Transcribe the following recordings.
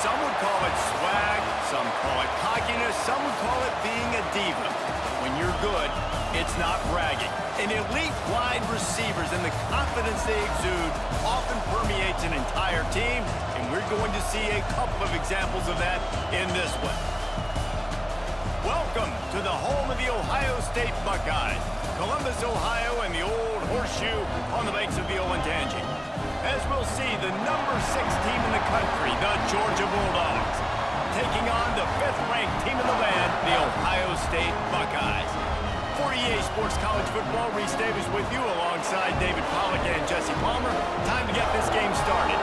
Some would call it swag, some call it cockiness, some would call it being a diva. When you're good, it's not bragging. An elite wide receivers and the confidence they exude often permeates an entire team, and we're going to see a couple of examples of that in this one. Welcome to the home of the Ohio State Buckeyes, Columbus, Ohio, and the Old Horseshoe on the banks of the Olentangy. As we'll see, the number 6 team in the country, the Georgia Bulldogs, taking on the 5th-ranked team in the land, the Ohio State Buckeyes. For EA Sports College Football, Reese Davis with you alongside David Pollack and Jesse Palmer. Time to get this game started.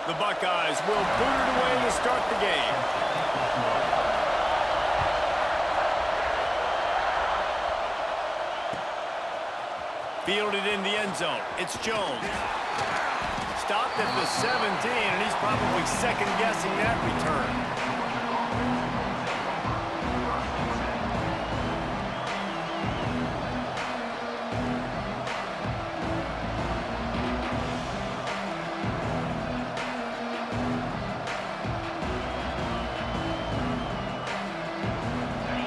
The Buckeyes will boot it away to start the game. Fielded in the end zone. It's Jones. Stopped at the 17, and he's probably second-guessing that return.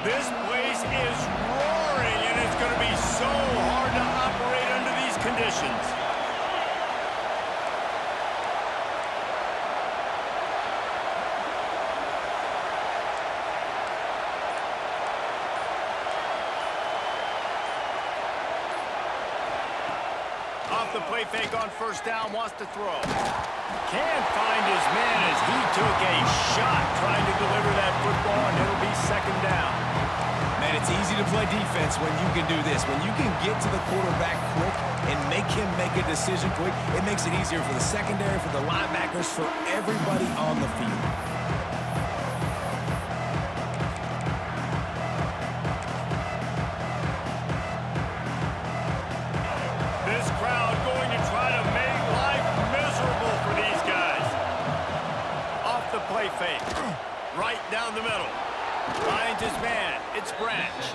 This place is roaring, and it's going to be so hard to operate under these conditions. Off the play fake on first down, wants to throw. Can't find his man as he took a shot trying to deliver that football, and it'll be second down. Man, it's easy to play defense when you can do this. When you can get to the quarterback quick and make him make a decision quick, it makes it easier for the secondary, for the linebackers, for everybody on the field. This crowd going to try to make life miserable for these guys. Off the play fake. Right down the middle. Finds his man. It's Branch.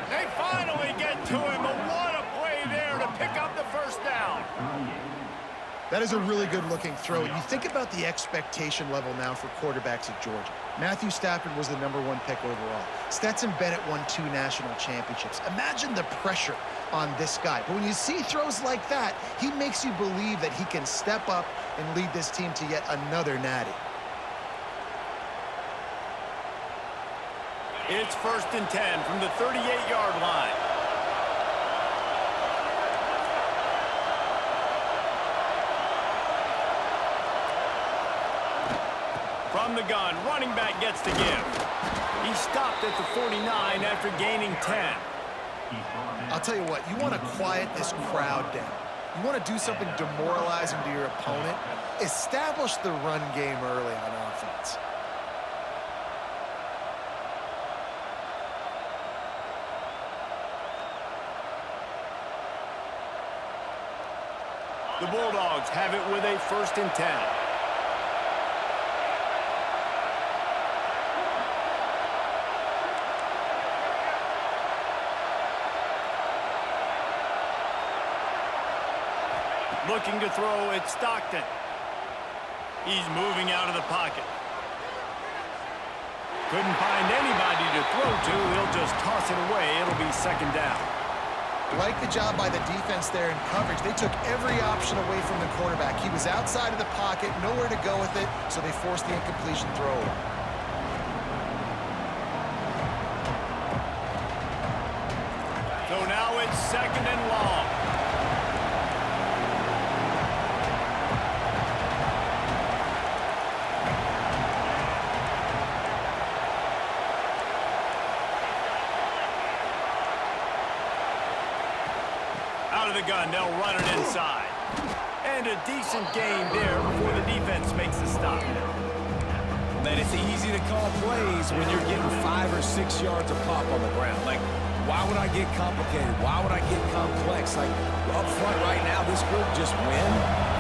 They finally get to him, but what a play there to pick up the first down. That is a really good-looking throw. You think about the expectation level now for quarterbacks at Georgia. Matthew Stafford was the #1 pick overall. Stetson Bennett won 2 national championships. Imagine the pressure on this guy. But when you see throws like that, he makes you believe that he can step up and lead this team to yet another natty. It's 1st and 10 from the 38-yard line. From the gun, running back gets to give. He stopped at the 49 after gaining 10. I'll tell you what, you want to quiet this crowd down. You want to do something demoralizing to your opponent. Establish the run game early on offense. The Bulldogs have it with a 1st and 10. Looking to throw, it's Stockton. He's moving out of the pocket. Couldn't find anybody to throw to. He'll just toss it away. It'll be second down. Like the job by the defense there in coverage. They took every option away from the quarterback. He was outside of the pocket, nowhere to go with it, so they forced the incompletion throw. So now it's 2nd and long. Out of the gun, they'll run it inside. And a decent gain there before the defense makes a stop. Man, it's easy to call plays when you're getting 5 or 6 yards of pop on the ground. Like, Why would I get complicated? Why would I get complex? Like, up front right now, this group just win,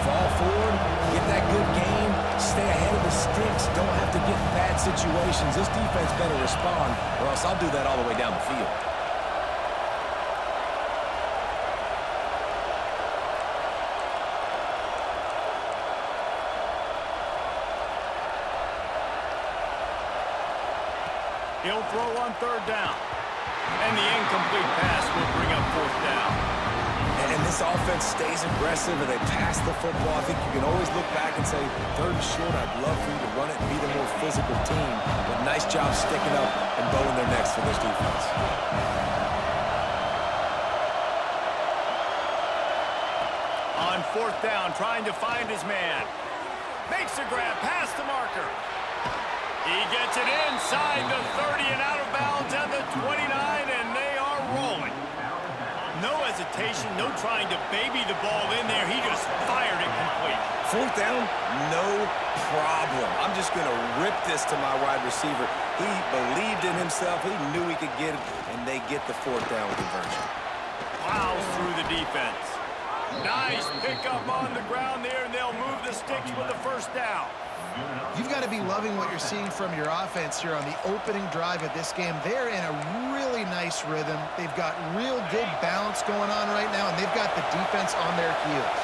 fall forward, get that good game, stay ahead of the sticks, don't have to get in bad situations. This defense better respond, or else I'll do that all the way down the field. He'll throw on third down. And the incomplete pass will bring up fourth down. And this offense stays aggressive and they pass the football. I think you can always look back and say, third and short, I'd love for you to run it and be the more physical team. But nice job sticking up and bowing their necks for this defense. On fourth down, trying to find his man. Makes a grab past the marker. He gets it inside the 30 and out of bounds at the 29, and they are rolling. No hesitation, no trying to baby the ball in there. He just fired it complete. Fourth down, no problem. I'm just going to rip this to my wide receiver. He believed in himself. He knew he could get it, and they get the fourth down conversion. Plows through the defense. Nice pickup on the ground there, and they'll move the sticks with the first down. You've got to be loving what you're seeing from your offense here on the opening drive of this game. They're in a really nice rhythm. They've got real good balance going on right now, and they've got the defense on their heels.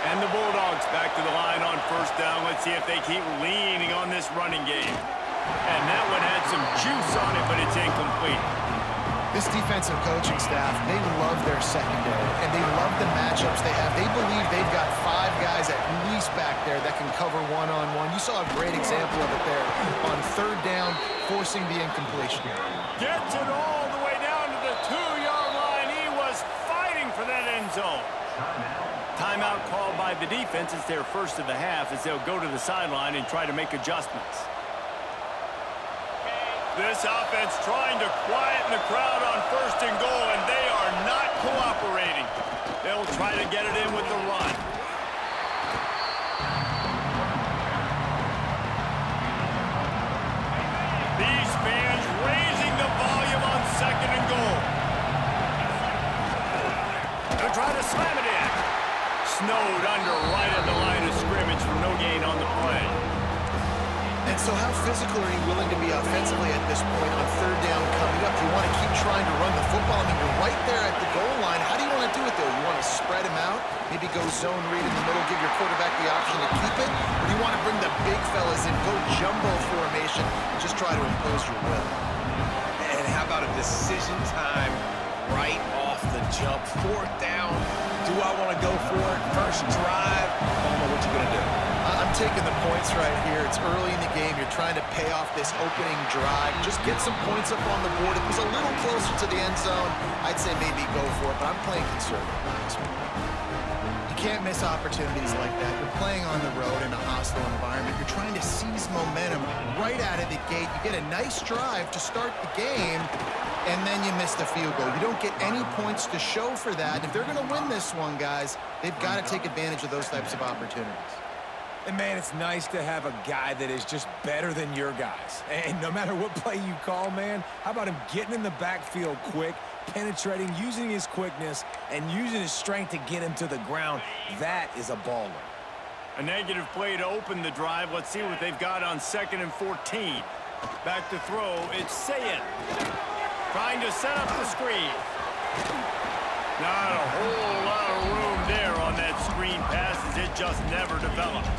And the Bulldogs back to the line on first down. Let's see if they keep leaning on this running game. And that one had some juice on it, but it's incomplete. This defensive coaching staff, they love their secondary, and they love the matchups they have. They believe they've got 5 guys at least back there that can cover one-on-one. You saw a great example of it there on third down, forcing the incompletion. Gets it all the way down to the 2-yard line. He was fighting for that end zone. Timeout called by the defense. It's their first of the half as they'll go to the sideline and try to make adjustments. This offense trying to quieten the crowd on first and goal, and they are not cooperating. They'll try to get it in with the run. These fans raising the volume on second and goal. They'll try to slam it in. Snowed under right at the line of scrimmage for no gain on the play. And so how physical are you willing to be offensively at this point on third down coming up? You want to keep trying to run the football. I mean, you're right there at the goal line. How do you want to do it, though? You want to spread him out, maybe go zone read in the middle, give your quarterback the option to keep it? Or do you want to bring the big fellas in, go jumbo formation, and just try to impose your will? And how about a decision time right off the jump? Fourth down. Do I want to go for it? First drive. I don't know what you're going to do. I'm taking the points right here. It's early in the game. You're trying to pay off this opening drive. Just get some points up on the board. If it was a little closer to the end zone, I'd say maybe go for it, but I'm playing conservative on this one. You can't miss opportunities like that. You're playing on the road in a hostile environment. You're trying to seize momentum right out of the gate. You get a nice drive to start the game, and then you miss the field goal. You don't get any points to show for that. If they're going to win this one, guys, they've got to take advantage of those types of opportunities. And, man, it's nice to have a guy that is just better than your guys. And no matter what play you call, man, how about him getting in the backfield quick, penetrating, using his quickness, and using his strength to get him to the ground? That is a baller. A negative play to open the drive. Let's see what they've got on 2nd and 14. Back to throw. It's Sayin. Trying to set up the screen. Not a whole lot of room there on that screen pass as it just never developed.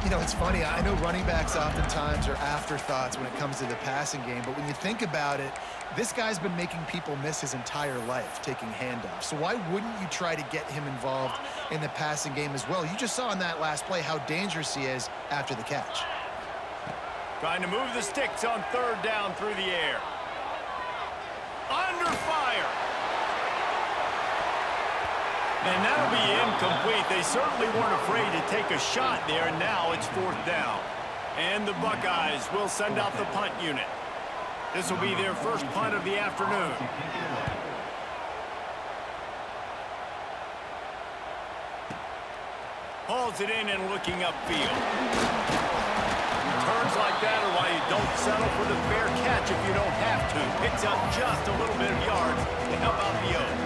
You know, it's funny. I know running backs oftentimes are afterthoughts when it comes to the passing game, but when you think about it, this guy's been making people miss his entire life taking handoffs. So why wouldn't you try to get him involved in the passing game as well? You just saw in that last play how dangerous he is after the catch. Trying to move the sticks on third down through the air. Under fire. And that'll be incomplete. They certainly weren't afraid to take a shot there, and now it's fourth down. And the Buckeyes will send out the punt unit. This will be their first punt of the afternoon. Hauls it in and looking upfield. Turn yards like that are why you don't settle for the fair catch if you don't have to. Picks up just a little bit of yards to help out the O's.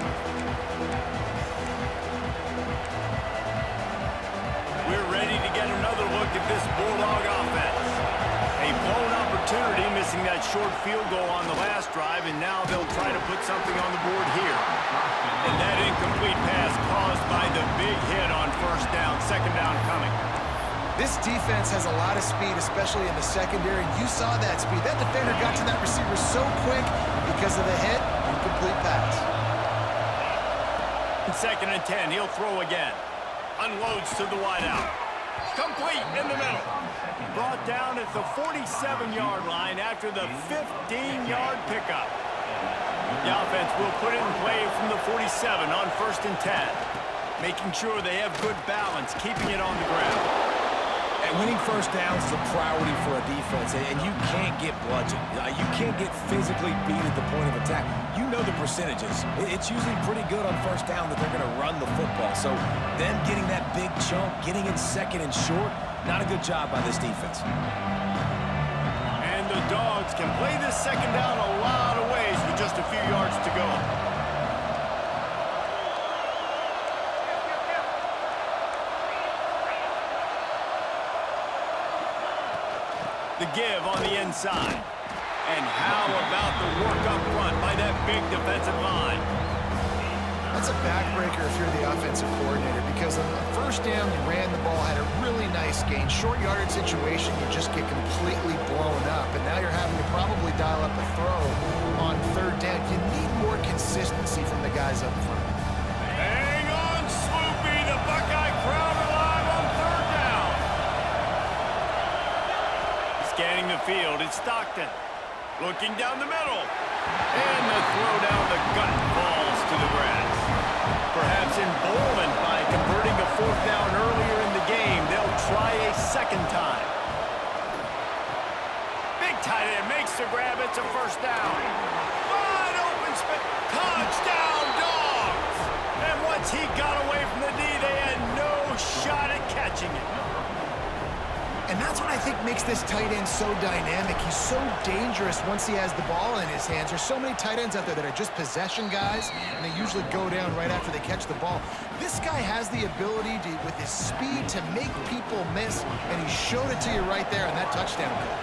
We're ready to get another look at this Bulldog offense. A blown opportunity, missing that short field goal on the last drive, and now they'll try to put something on the board here. And that incomplete pass caused by the big hit on first down. Second down coming. This defense has a lot of speed, especially in the secondary. You saw that speed. That defender got to that receiver so quick because of the hit. Incomplete pass. Second and 10, he'll throw again. Unloads to the wideout. Complete in the middle. Brought down at the 47-yard line after the 15-yard pickup. The offense will put it in play from the 47 on first and 10. Making sure they have good balance, keeping it on the ground. And winning first downs is a priority for a defense, and you can't get bludgeoned. You can't get physically beat at the point of attack. You know the percentages. It's usually pretty good on first down that they're going to run the football. So them getting that big chunk, getting in second and short, not a good job by this defense. And the Dogs can play this second down a lot of ways with just a few yards to go. The give on the inside. And how about the work up front by that big defensive line? That's a backbreaker if you're the offensive coordinator, because on the first down, you ran the ball, had a really nice gain. Short yardage situation, you just get completely blown up, and now you're having to probably dial up a throw on third down. You need more consistency from the guys up front. Hang on, Sloopy. The Buckeye crowd alive on third down. Scanning the field, it's Stockton. Looking down the middle. And the throw down the gut falls to the grass. Perhaps emboldened by converting a fourth down earlier in the game, they'll try a second time. Big tight end makes the grab. It's a first down. Wide open spin. Touchdown, Dogs! And once he got away from the D, they had no shot at catching it. And that's what I think makes this tight end so dynamic. He's so dangerous once he has the ball in his hands. There's so many tight ends out there that are just possession guys, and they usually go down right after they catch the ball. This guy has the ability to, with his speed, to make people miss, and he showed it to you right there on that touchdown catch.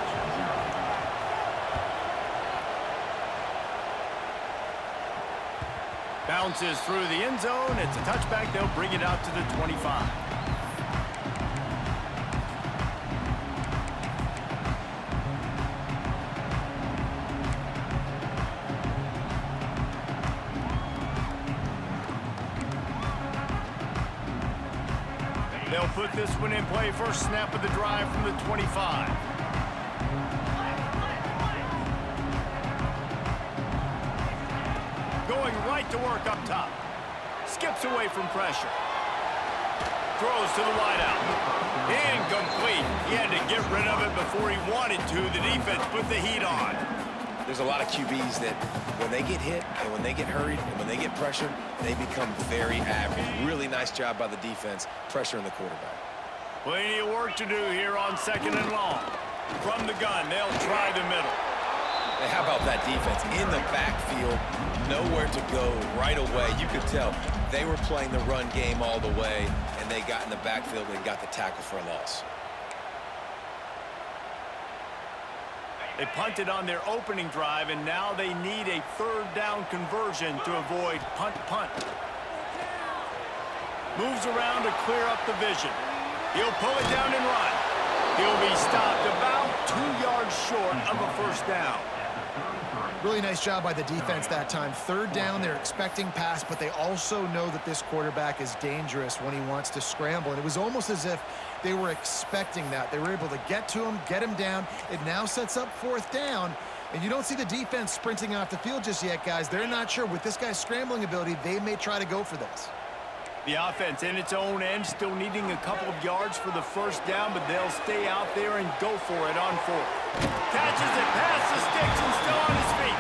Bounces through the end zone. It's a touchback. They'll bring it out to the 25. They'll put this one in play. First snap of the drive from the 25. Going right to work up top. Skips away from pressure. Throws to the wideout. Incomplete. He had to get rid of it before he wanted to. The defense put the heat on. There's a lot of QBs that when they get hit and when they get hurried and when they get pressured, they become very average. Really nice job by the defense, pressuring the quarterback. Plenty of work to do here on second and long. From the gun, they'll try the middle. And how about that defense? In the backfield, nowhere to go right away. You could tell they were playing the run game all the way, and they got in the backfield and got the tackle for a loss. They punted on their opening drive, and now they need a third down conversion to avoid punt. Moves around to clear up the vision. He'll pull it down and run. He'll be stopped about 2 yards short of a first down. Really nice job by the defense that time. Third down, they're expecting pass, but they also know that this quarterback is dangerous when he wants to scramble. And it was almost as if they were expecting that. They were able to get to him, get him down. It now sets up fourth down. And you don't see the defense sprinting off the field just yet, guys. They're not sure. With this guy's scrambling ability, they may try to go for this. The offense in its own end, still needing a couple of yards for the first down, but they'll stay out there and go for it on fourth. Catches it past the sticks and still on his feet.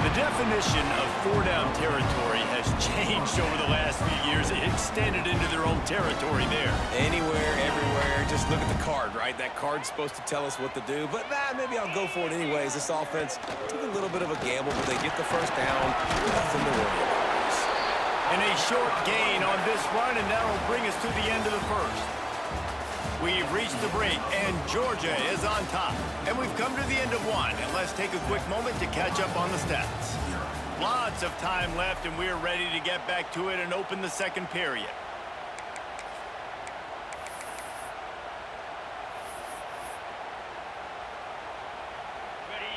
The definition of four-down territory has changed over the last few years. It extended into their own territory there. Anywhere, everywhere. Just look at the card, right? That card's supposed to tell us what to do. But, maybe I'll go for it anyways. This offense took a little bit of a gamble, but they get the first down. Nothing to worry about. And a short gain on this run, and that'll bring us to the end of the first. We've reached the break, and Georgia is on top. And we've come to the end of one, and let's take a quick moment to catch up on the stats. Lots of time left, and we're ready to get back to it and open the second period.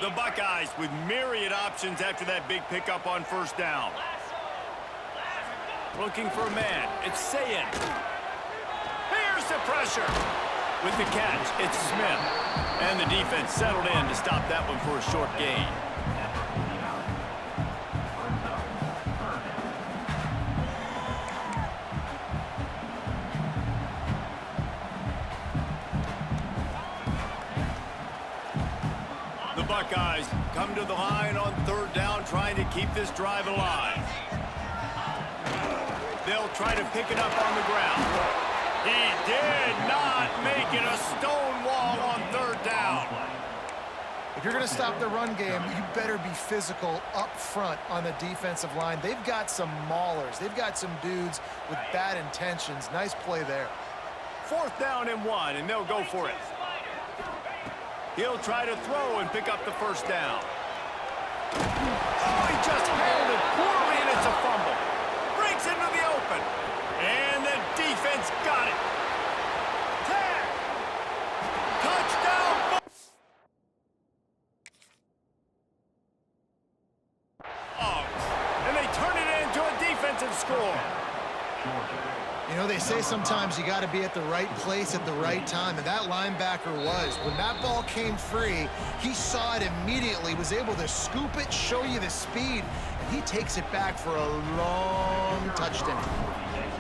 The Buckeyes with myriad options after that big pickup on first down. Looking for a man. It's Sayin. Here's the pressure. With the catch, it's Smith. And the defense settled in to stop that one for a short gain. The Buckeyes come to the line on third down, trying to keep this drive alive. They'll try to pick it up on the ground. He did not make it a stone wall on third down. If you're going to stop the run game, you better be physical up front on the defensive line. They've got some maulers. They've got some dudes with bad intentions. Nice play there. Fourth down and one, and they'll go for it. He'll try to throw and pick up the first down. Oh, he just handled it poorly, and it's a fumble. Breaks into the open. And the defense got it. Tag. Touchdown. Oh, and they turn it into a defensive score. You know, they say sometimes you got to be at the right place at the right time, and that linebacker was. When that ball came free, he saw it immediately, was able to scoop it, show you the speed, and he takes it back for a long touchdown.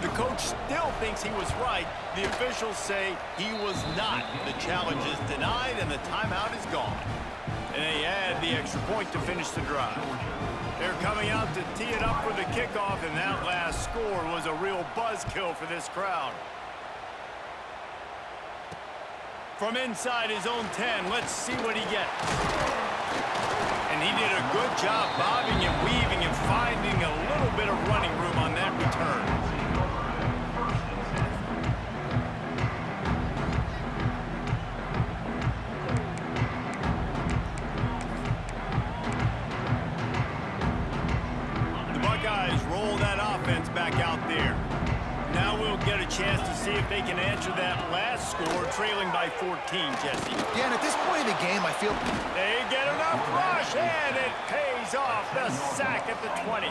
The coach still thinks he was right. The officials say he was not. The challenge is denied, and the timeout is gone. And they add the extra point to finish the drive. They're coming out to tee it up for the kickoff, and that last score was a real buzzkill for this crowd. From inside his own 10, let's see what he gets. And he did a good job bobbing and weaving and finding a little bit of running room on that return. Back out there. Now we'll get a chance to see if they can answer that last score, trailing by 14, Jesse. Yeah, and at this point in the game, I feel... They get enough rush, and it pays off. The sack at the 20.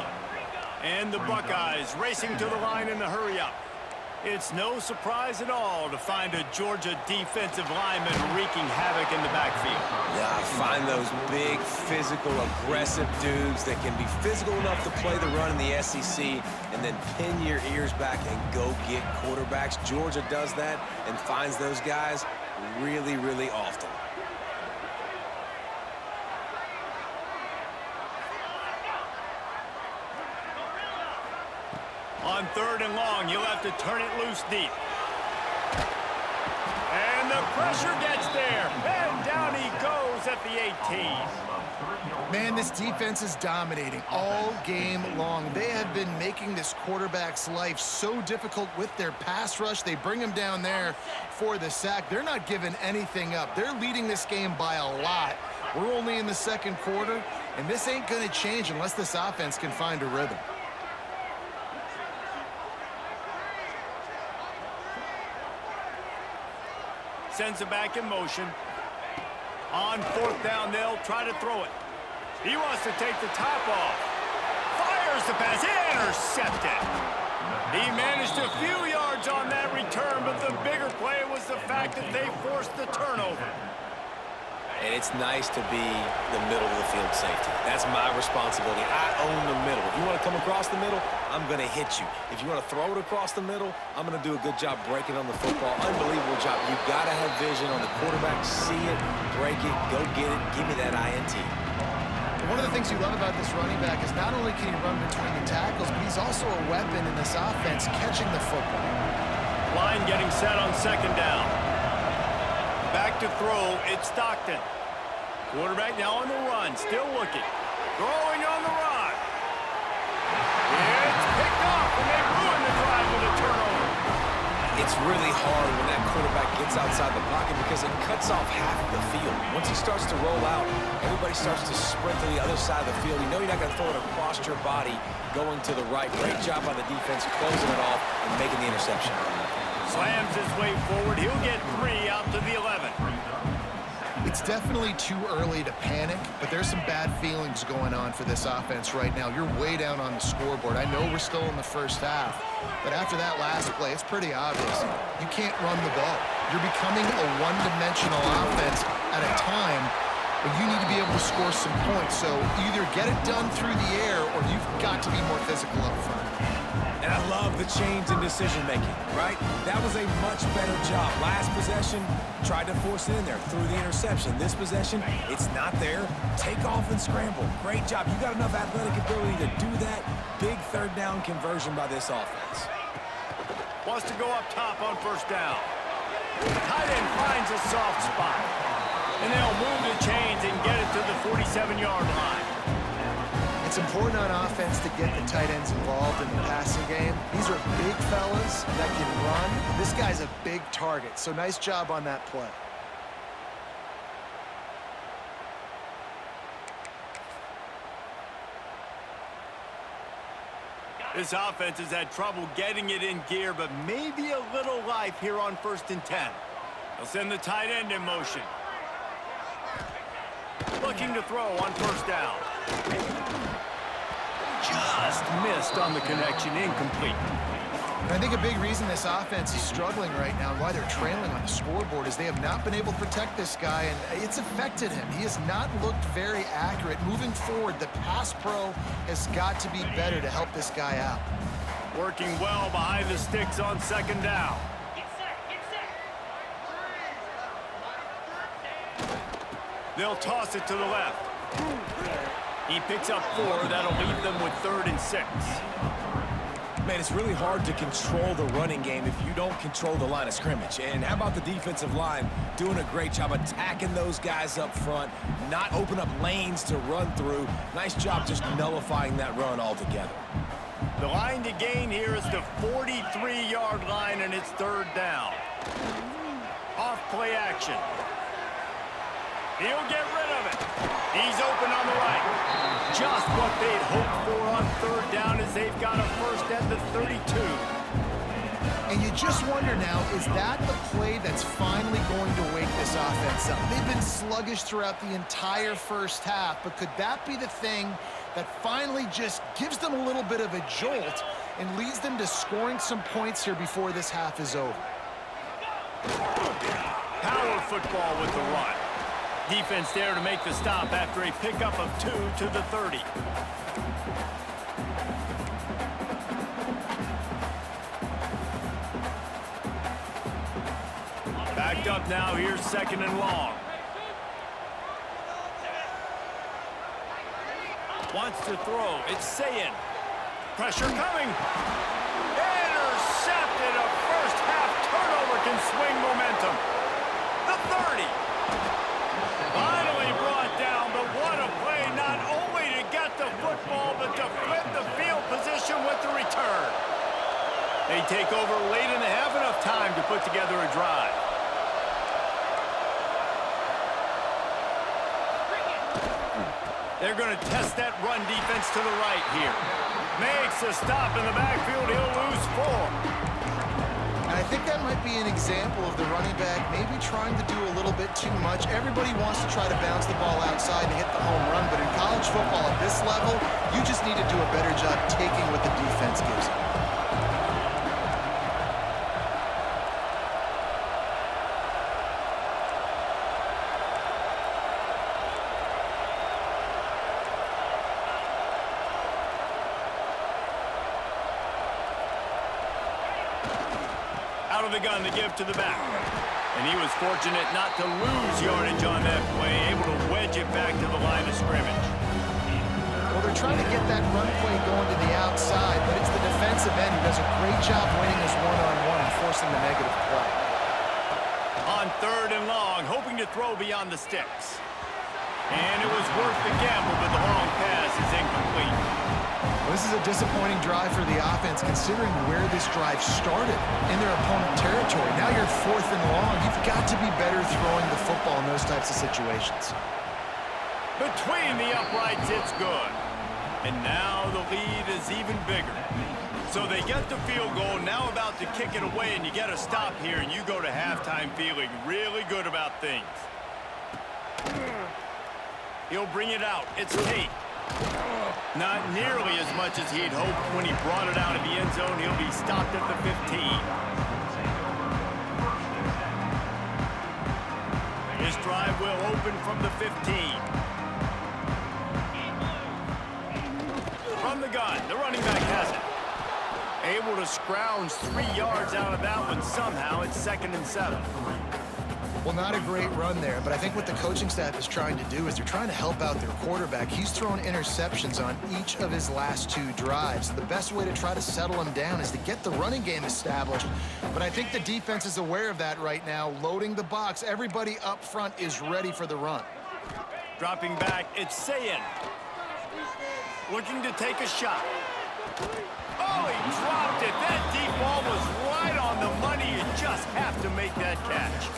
And the Buckeyes racing to the line in the hurry-up. It's no surprise at all to find a Georgia defensive lineman wreaking havoc in the backfield. Yeah, I find those big, physical, aggressive dudes that can be physical enough to play the run in the SEC and then pin your ears back and go get quarterbacks. Georgia does that and finds those guys really, really often. On third and long, you'll have to turn it loose deep. And the pressure gets there. And down he goes at the 18. Man, this defense is dominating all game long. They have been making this quarterback's life so difficult with their pass rush. They bring him down there for the sack. They're not giving anything up. They're leading this game by a lot. We're only in the second quarter, and this ain't going to change unless this offense can find a rhythm. Sends it back in motion. On fourth down, they'll try to throw it. He wants to take the top off. Fires the pass. Intercepted. He managed a few yards on that return, but the bigger play was the fact that they forced the turnover. And it's nice to be the middle of the field safety. That's my responsibility. I own the middle. If you want to come across the middle, I'm going to hit you. If you want to throw it across the middle, I'm going to do a good job breaking on the football. Unbelievable job. You've got to have vision on the quarterback. See it, break it, go get it, give me that INT. One of the things you love about this running back is not only can he run between the tackles, but he's also a weapon in this offense catching the football. Line getting set on second down. Back to throw, it's Stockton. Quarterback now on the run, still looking. Throwing on the run. It's picked off, and they ruin the drive with a turnover. It's really hard when that quarterback gets outside the pocket because it cuts off half of the field. Once he starts to roll out, everybody starts to sprint to the other side of the field. You know you're not going to throw it across your body going to the right. Great job by the defense closing it off and making the interception. Slams his way forward. He'll get 3 out to the 11. It's definitely too early to panic, but there's some bad feelings going on for this offense right now. You're way down on the scoreboard. I know we're still in the first half, but after that last play, it's pretty obvious. You can't run the ball. You're becoming a one-dimensional offense at a time when you need to be able to score some points. So either get it done through the air or you've got to be more physical up front. And I love the change in decision-making, right? That was a much better job. Last possession, tried to force it in there through the interception. This possession, it's not there. Take off and scramble. Great job. You got enough athletic ability to do that. Big third down conversion by this offense. Wants to go up top on first down. Tight end finds a soft spot. And they'll move the chains and get it to the 47-yard line. It's important on offense to get the tight ends involved in the passing game. These are big fellas that can run. This guy's a big target, so nice job on that play. This offense has had trouble getting it in gear, but maybe a little life here on 1st and 10. They'll send the tight end in motion. Looking to throw on first down. Just missed on the connection, incomplete. And I think a big reason this offense is struggling right now and why they're trailing on the scoreboard is they have not been able to protect this guy, and it's affected him. He has not looked very accurate. Moving forward, the pass pro has got to be better to help this guy out. Working well behind the sticks on second down. They'll toss it to the left. He picks up 4. That'll leave them with 3rd and 6. Man, it's really hard to control the running game if you don't control the line of scrimmage. And how about the defensive line doing a great job attacking those guys up front, not open up lanes to run through. Nice job just nullifying that run altogether. The line to gain here is the 43-yard line, and it's 3rd down. Off play action. He'll get rid of it. He's open on the right. Just what they'd hoped for on 3rd down as they've got a first at the 32. And you just wonder now, is that the play that's finally going to wake this offense up? They've been sluggish throughout the entire first half, but could that be the thing that finally just gives them a little bit of a jolt and leads them to scoring some points here before this half is over? Power football with the run. Defense there to make the stop after a pickup of 2 to the 30. Backed up now, here's 2nd and long. Wants to throw, it's Sayin. Pressure coming. Intercepted, a first half turnover can swing momentum. The 30. Finally brought down, but what a play, not only to get the football, but to flip the field position with the return. They take over late in the half, enough time to put together a drive. They're going to test that run defense to the right here. Makes a stop in the backfield, he'll lose 4. And I think that might be an example of the running back maybe trying to do a little bit too much. Everybody wants to try to bounce the ball outside and hit the home run, but in college football at this level, you just need to do a better job taking what the defense gives you. Out of the gun to give to the back. And he was fortunate not to lose yardage on that play, able to wedge it back to the line of scrimmage. they're trying to get that run play going to the outside, but it's the defensive end who does a great job winning his one-on-one and forcing the negative play. On 3rd and long, hoping to throw beyond the sticks. And it was worth the gamble, but the long pass is incomplete. Well, this is a disappointing drive for the offense, considering where this drive started in their opponent territory. Now you're 4th and long. You've got to be better throwing the football in those types of situations. Between the uprights, it's good. And now the lead is even bigger. So they get the field goal, now about to kick it away, and you get a stop here, and you go to halftime feeling really good about things. He'll bring it out. It's Tate. Not nearly as much as he'd hoped when he brought it out of the end zone. He'll be stopped at the 15. This drive will open from the 15. From the gun, the running back has it. Able to scrounge 3 yards out of that one somehow. It's 2nd and 7. Well, not a great run there, but I think what the coaching staff is trying to do is they're trying to help out their quarterback. He's thrown interceptions on each of his last 2 drives. The best way to try to settle him down is to get the running game established. But I think the defense is aware of that right now, loading the box. Everybody up front is ready for the run. Dropping back, it's Sayin. Looking to take a shot. Oh, he dropped it. That deep ball was right on the money. You just have to make that catch.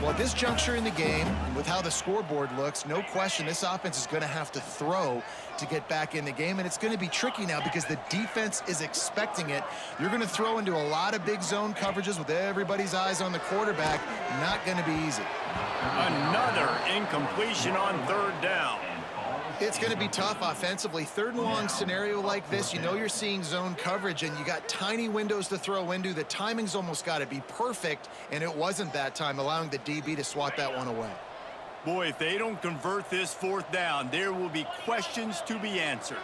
Well, at this juncture in the game, with how the scoreboard looks, no question this offense is going to have to throw to get back in the game, and it's going to be tricky now because the defense is expecting it. You're going to throw into a lot of big zone coverages with everybody's eyes on the quarterback. Not going to be easy. Another incompletion on 3rd down. It's going to be tough offensively. 3rd and long scenario like this, you know you're seeing zone coverage, and you got tiny windows to throw into. The timing's almost got to be perfect, and it wasn't that time, allowing the DB to swat that one away. Boy, if they don't convert this 4th down, there will be questions to be answered.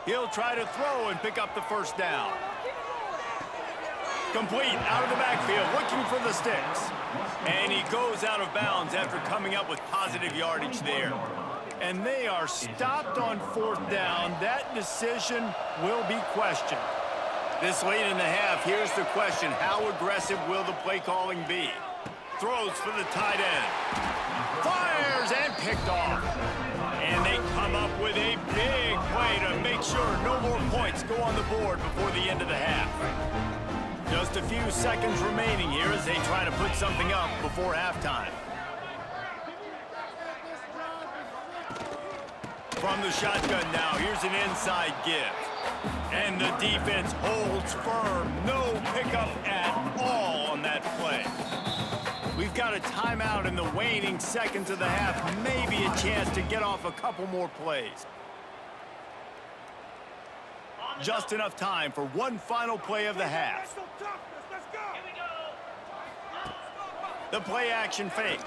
He'll try to throw and pick up the 1st down. Complete out of the backfield, looking for the sticks. And he goes out of bounds after coming up with positive yardage there. And they are stopped on 4th down. That decision will be questioned. This late in the half, here's the question. How aggressive will the play calling be? Throws for the tight end. Fires and picked off. And they come up with a big play to make sure no more points go on the board before the end of the half. Just a few seconds remaining here as they try to put something up before halftime. From the shotgun now, here's an inside give. And the defense holds firm. No pickup at all on that play. We've got a timeout in the waning seconds of the half. Maybe a chance to get off a couple more plays. Just enough time for one final play of the half. The play action fake.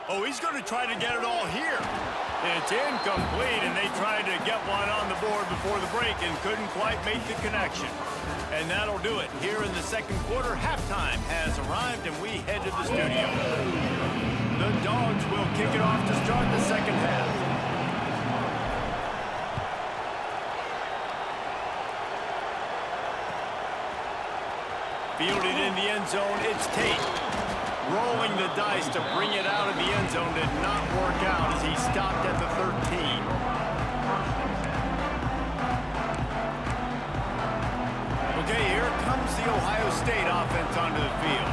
Oh, he's going to try to get it all here. It's incomplete, and they tried to get one on the board before the break and couldn't quite make the connection. And that'll do it. Here in the 2nd quarter, halftime has arrived, and we head to the studio. The Dogs will kick it off to start the 2nd half. Fielded in the end zone, it's Tate. Rolling the dice to bring it out of the end zone did not work out as he stopped at the 13. Okay, here comes the Ohio State offense onto the field.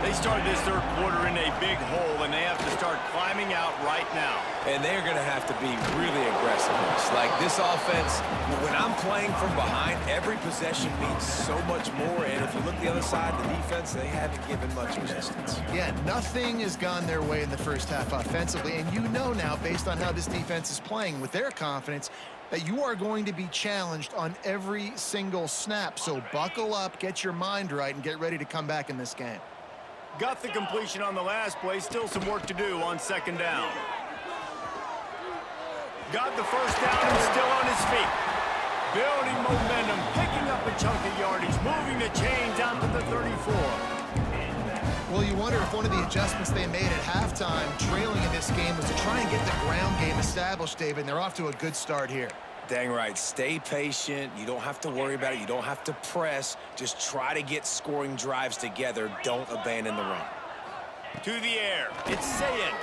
They started this 3rd quarter in a big hole, and they have to start climbing out right now. And they're going to have to be really aggressive. Like this offense, when I'm playing from behind, every possession means so much more. And if you look the other side, the defense, they haven't given much resistance. Yeah, nothing has gone their way in the first half offensively. And you know now, based on how this defense is playing with their confidence, that you are going to be challenged on every single snap. So buckle up, get your mind right, and get ready to come back in this game. Got the completion on the last play. Still some work to do on 2nd down. Got the 1st down and still on his feet. Building momentum, picking up a chunk of yardage, moving the chains out to the 34. Well, you wonder if one of the adjustments they made at halftime, trailing in this game, was to try and get the ground game established, David, and they're off to a good start here. Dang right. Stay patient. You don't have to worry about it. You don't have to press. Just try to get scoring drives together. Don't abandon the run. To the air. It's Sayin.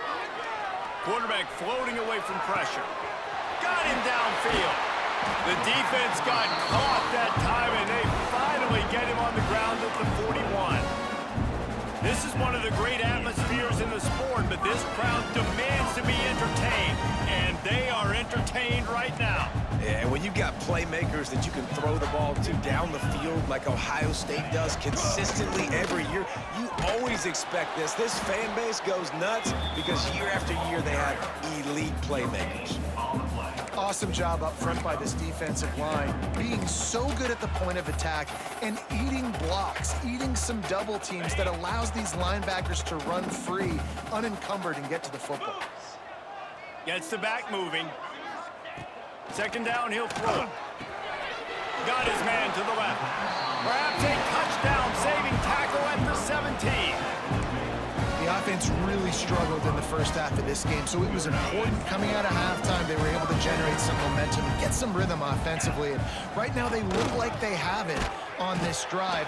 Quarterback floating away from pressure. Got him downfield. The defense got caught that time, and they finally get him on the ground at the 41. This is one of the great atmospheres in the sport, but this crowd demands to be entertained, and they are entertained right now. Yeah, and when you've got playmakers that you can throw the ball to down the field like Ohio State does consistently every year, you always expect this. This fan base goes nuts because year after year they have elite playmakers. Awesome job up front by this defensive line, being so good at the point of attack and eating blocks, eating some double teams that allows these linebackers to run free, unencumbered, and get to the football. Gets the back moving. Second down, he'll throw. Got his man to the left. Perhaps a touchdown-saving tackle at the 17. The offense really struggled in the first half of this game, so it was important coming out of halftime they were able to generate some momentum and get some rhythm offensively. And right now they look like they have it on this drive.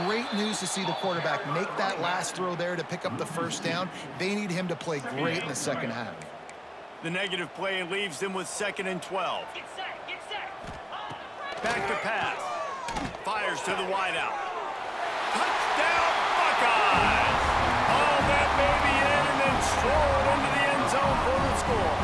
Great news to see the quarterback make that last throw there to pick up the first down. They need him to play great in the second half. The negative play leaves them with 2nd and 12. Back to pass. Fires to the wideout. Touchdown, Buckeyes! Oh, that baby in and then strolled into the end zone for the score.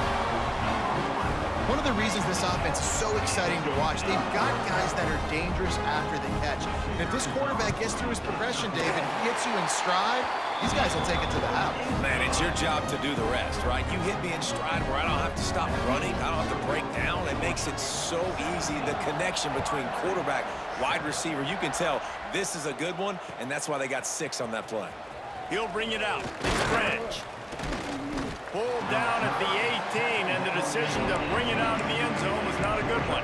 One of the reasons this offense is so exciting to watch, they've got guys that are dangerous after the catch. And if this quarterback gets through his progression, David, gets you in stride, these guys will take it to the house. Man, it's your job to do the rest, right? You hit me in stride where I don't have to stop running. I don't have to break down. It makes it so easy, the connection between quarterback, wide receiver. You can tell this is a good one, and that's why they got 6 on that play. He'll bring it out. It's French. Pulled down at the 18, and the decision to bring it out of the end zone was not a good one.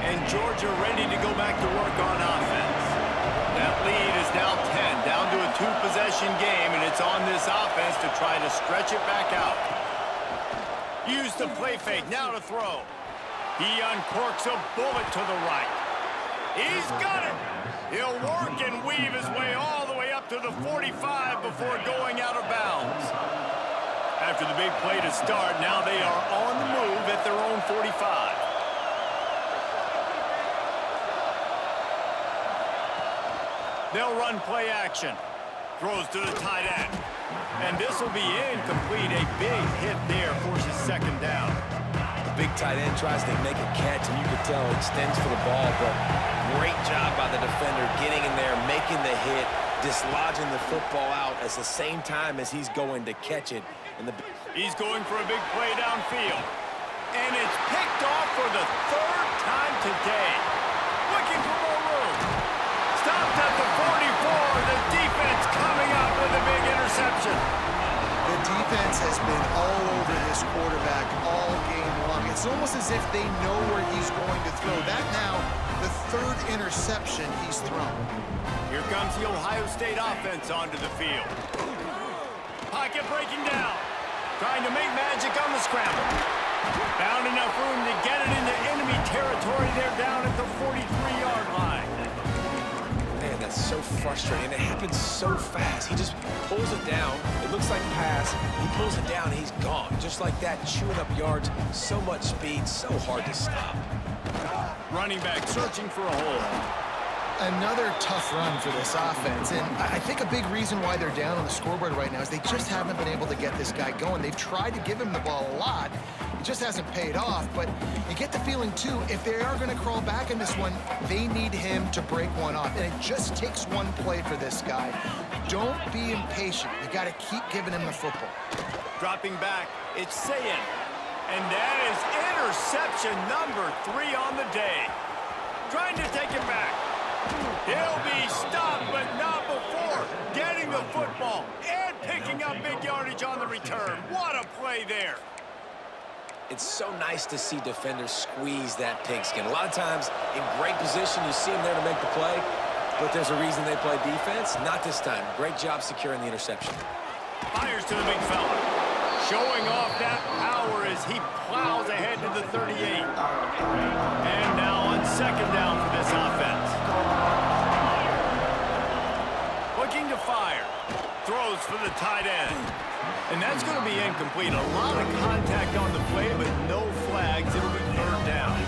And Georgia ready to go back to work on offense. That lead is now 10, down to a 2-possession game, and it's on this offense to try to stretch it back out. Use the play fake, now to throw. He uncorks a bullet to the right. He's got it. He'll work and weave his way all the way up to the 45 before going out of bounds. After the big play to start, now they are on the move at their own 45. They'll run play action. Throws to the tight end. And this will be incomplete. A big hit there forces 2nd down. The big tight end tries to make a catch, and you can tell it extends for the ball, but great job by the defender getting in there, making the hit, dislodging the football out at the same time as he's going to catch it. And he's going for a big play downfield. And it's picked off for the 3rd time today. Looking for more room. Stopped at the 44. The defense coming up with a big interception. The defense has been all over this quarterback all game long. It's almost as if they know where he's going to throw. That now, the 3rd interception he's thrown. Here comes the Ohio State offense onto the field. Pocket breaking down. Trying to make magic on the scramble. Found enough room to get it into enemy territory. They're down at the 43-yard line. Man, that's so frustrating. It happens so fast. He just pulls it down. It looks like pass. He pulls it down, and he's gone. Just like that, chewing up yards. So much speed, so hard to stop. Running back searching for a hole. Another tough run for this offense, and I think a big reason why they're down on the scoreboard right now is they just haven't been able to get this guy going. They've tried to give him the ball a lot. It just hasn't paid off, but you get the feeling, too, if they are going to crawl back in this one, they need him to break one off, and it just takes one play for this guy. Don't be impatient. You got to keep giving him the football. Dropping back, it's Sayin. And that is interception number 3 on the day. Trying to take it back. He'll be stopped, but not before getting the football and picking up big yardage on the return. What a play there. It's so nice to see defenders squeeze that pigskin. A lot of times, in great position, you see him there to make the play. but there's a reason they play defense. Not this time. Great job securing the interception. Fires to the big fella. Showing off that power as he plows ahead to the 38. And now on second down for this offense. Looking to fire. Throws for the tight end. And that's going to be incomplete. A lot of contact on the play, but no flags. It'll be third down.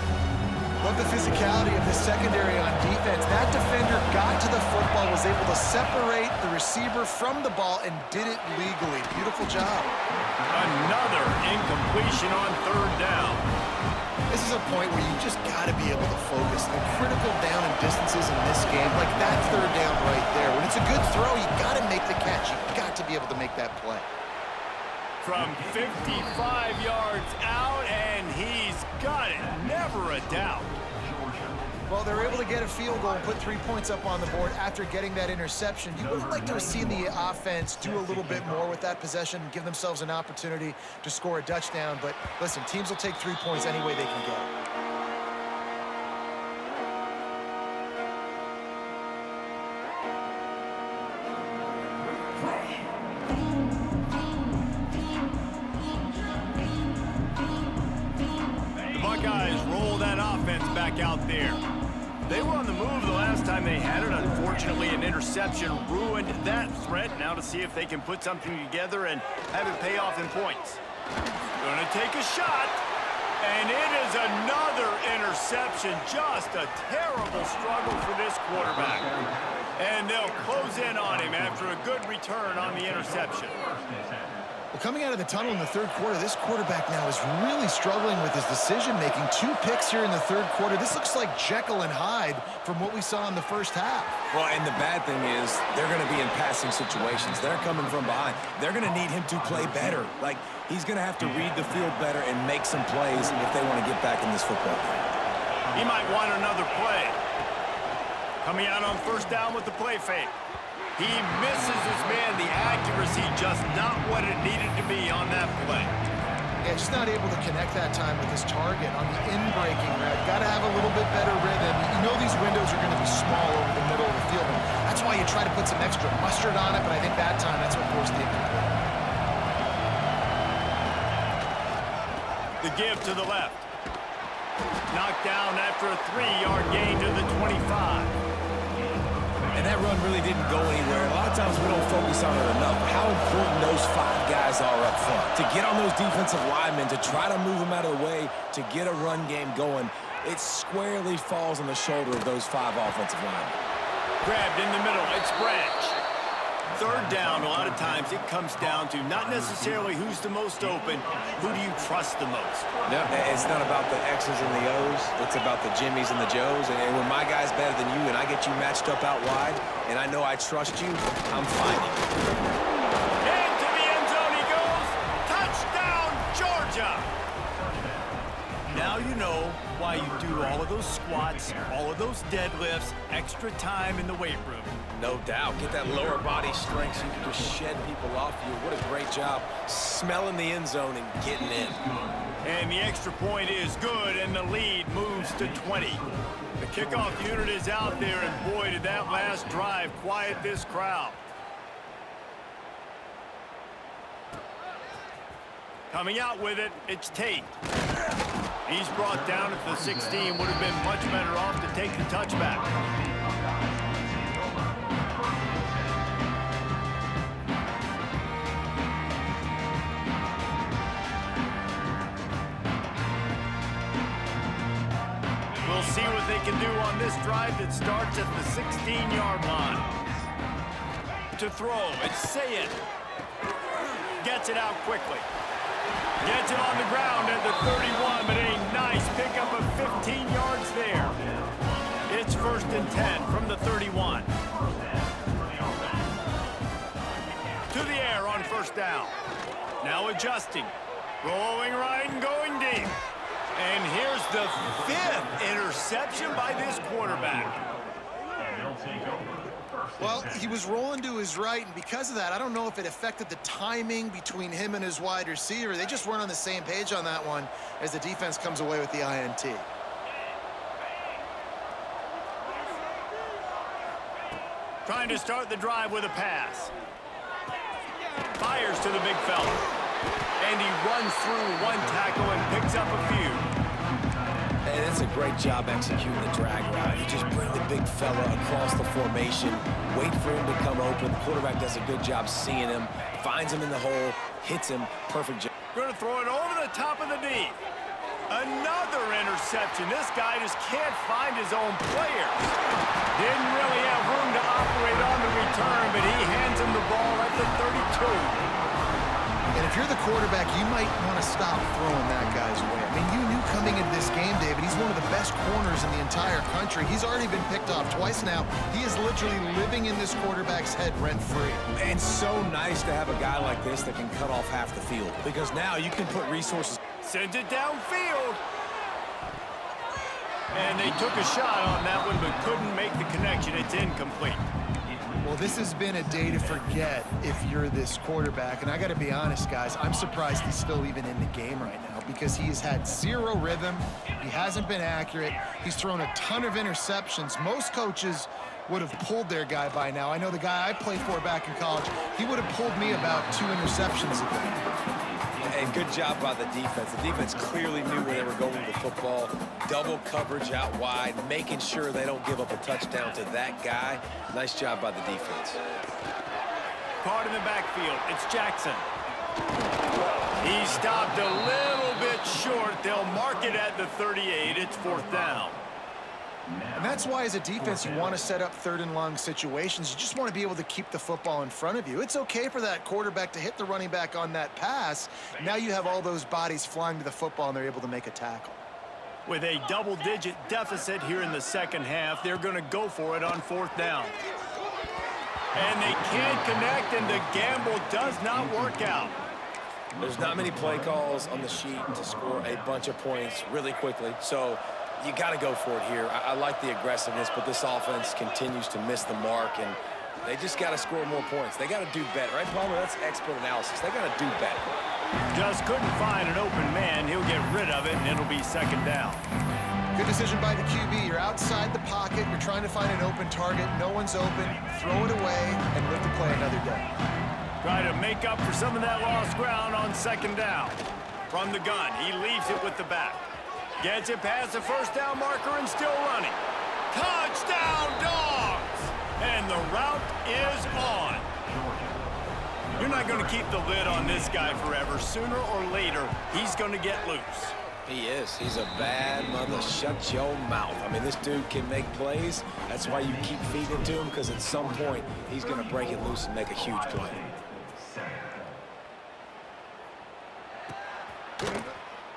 Love the physicality of the secondary on defense. That defender got to the football, was able to separate the receiver from the ball, and did it legally. Beautiful job. Another incompletion on third down. This is a point where you just got to be able to focus. The critical down and distances in this game, like that third down right there. When it's a good throw, you got to make the catch. You got to be able to make that play. From 55 yards out, and he's got it. Never a doubt. Well, they're able to get a field goal and put 3 points up on the board after getting that interception. You would have liked to have seen the offense do a little bit more with that possession and give themselves an opportunity to score a touchdown. But listen, teams will take 3 points any way they can get it. Buckeyes roll that offense back out there. They were on the move the last time they had it. Unfortunately, an interception ruined that threat. Now to see if they can put something together and have it pay off in points. Gonna take a shot, and it is another interception. Just a terrible struggle for this quarterback. And they'll close in on him after a good return on the interception. Well, coming out of the tunnel in the third quarter, this quarterback now is really struggling with his decision-making. 2 picks here in the third quarter. This looks like Jekyll and Hyde from what we saw in the first half. Well, and the bad thing is they're going to be in passing situations. They're coming from behind. They're going to need him to play better. Like, he's going to have to read the field better and make some plays if they want to get back in this football game. He might want another play. Coming out on first down with the play fake. He misses his man. The accuracy just not what it needed to be on that play. Yeah, just not able to connect that time with his target on the in-breaking route. Got to have a little bit better rhythm. You know these windows are going to be small over the middle of the field. That's why you try to put some extra mustard on it, but I think that time that's what forced the incomplete. The give to the left. Knocked down after a 3-yard gain to the 25. And that run really didn't go anywhere. A lot of times we don't focus on it enough. How important those 5 guys are up front. To get on those defensive linemen, to try to move them out of the way, to get a run game going, it squarely falls on the shoulder of those 5 offensive linemen. Grabbed in the middle. It's Branch. Third down, a lot of times it comes down to not necessarily who's the most open, who do you trust the most? No, it's not about the X's and the O's. It's about the Jimmies and the Joes. And when my guy's better than you and I get you matched up out wide and I know I trust you, I'm finding you. Into the end zone he goes. Touchdown, Georgia! Now you know why you do all of those squats, all of those deadlifts, extra time in the weight room. No doubt. Get that lower body strength so you can just shed people off you. What a great job smelling the end zone and getting in. And the extra point is good, and the lead moves to 20. The kickoff unit is out there, and boy, did that last drive quiet this crowd. Coming out with it, it's Tate. He's brought down at the 16. Would have been much better off to take the touchback. We'll see what they can do on this drive that starts at the 16-yard line. To throw, it's Sayed. Gets it out quickly. Gets it on the ground at the 31, but a nice pickup of 15 yards there. It's 1st and 10 from the 31. To the air on first down. Now adjusting. Rolling right and going deep. And here's the 5th interception by this quarterback. Well, he was rolling to his right, and because of that, I don't know if it affected the timing between him and his wide receiver. They just weren't on the same page on that one as the defense comes away with the INT. Trying to start the drive with a pass. Fires to the big fella. And he runs through one tackle and picks up a few. And it's a great job executing the drag route. You just bring the big fella across the formation, wait for him to come open. The quarterback does a good job seeing him, finds him in the hole, hits him. Perfect job. Going to throw it over the top of the knee. Another interception. This guy just can't find his own players. Didn't really have room to operate on the return, but he hands him the ball at the 32. And if you're the quarterback, you might want to stop throwing that guy's way. I mean, you knew coming into this game, David, he's one of the best corners in the entire country. He's already been picked off twice now. He is literally living in this quarterback's head rent-free. And so nice to have a guy like this that can cut off half the field, because now you can put resources. Sends it downfield. And they took a shot on that one, but couldn't make the connection. It's incomplete. Well, this has been a day to forget if you're this quarterback. And I got to be honest, guys, I'm surprised he's still even in the game right now because he has had zero rhythm. He hasn't been accurate. He's thrown a ton of interceptions. Most coaches would have pulled their guy by now. I know the guy I played for back in college, he would have pulled me about 2 interceptions ago. And good job by the defense. The defense clearly knew where they were going with the football. Double coverage out wide, making sure they don't give up a touchdown to that guy. Nice job by the defense. Caught in the backfield. It's Jackson. He stopped a little bit short. They'll mark it at the 38. It's 4th down. And that's why, as a defense, you want to set up 3rd and long situations. You just want to be able to keep the football in front of you. It's okay for that quarterback to hit the running back on that pass. Now you have all those bodies flying to the football, and they're able to make a tackle. With a double-digit deficit here in the second half, they're going to go for it on 4th down. And they can't connect, and the gamble does not work out. There's not many play calls on the sheet to score a bunch of points really quickly, so you got to go for it here. I like the aggressiveness, but this offense continues to miss the mark, and they just got to score more points. They got to do better, right, Palmer? That's expert analysis. They got to do better. Just couldn't find an open man. He'll get rid of it, and it'll be 2nd down. Good decision by the QB. You're outside the pocket. You're trying to find an open target. No one's open. Throw it away and live to play another day. Try to make up for some of that lost ground on 2nd down. From the gun, he leaves it with the back. Gets it past the 1st down marker and still running. Touchdown, Dogs! And the route is on. You're not going to keep the lid on this guy forever. Sooner or later, he's going to get loose. He is. He's a bad mother. Shut your mouth. I mean, this dude can make plays. That's why you keep feeding it to him, because at some point, he's going to break it loose and make a huge play.